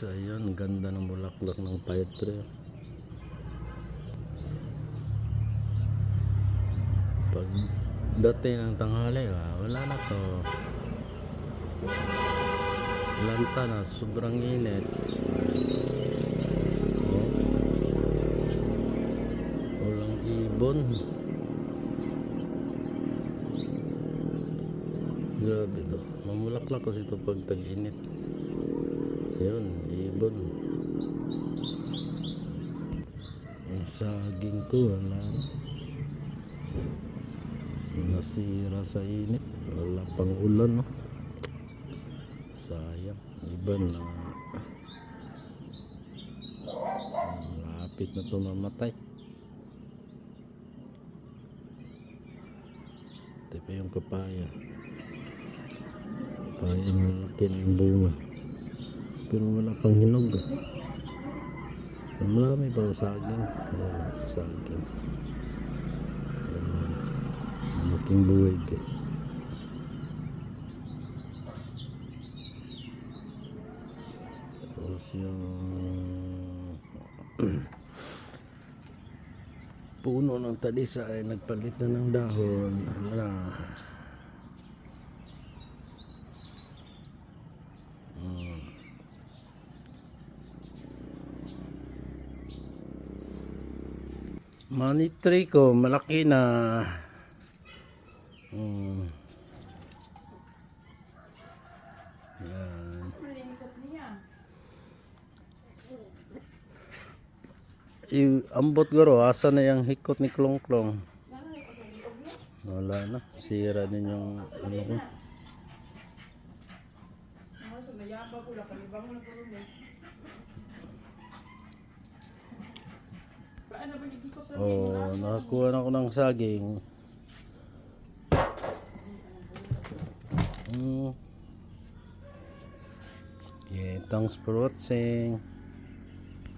guys, ayun, ganda ng bulaklak ng pine tree. Pag dati ng tanghali, wala na to, lanta na, sobrang init. Walang ibon. Grabe to, mamulaklak kasi ito pag tag-init. Yun, ibon. Ang saging ko, wala na. Nasira sa init. Wala pang ulan, no? Sayang. Iba na malapit na ito mamatay. Ito pa yung kapaya. Kapaya malaki na yung bunga. Pero wala pang hinog. Marami pa ang saging. Ayan, saging. Ayan, malaking buwig. Tapos yung puno ng talisa ay nagpalit na ng dahon. Wala. Money tree ko malaki na. Yan. Ambot garo, asa na yung hikot ni Klong Klong? Wala na, sira din yung ano ko. Oh, nakakuha na ako ng saging. Yeah, thanks for watching.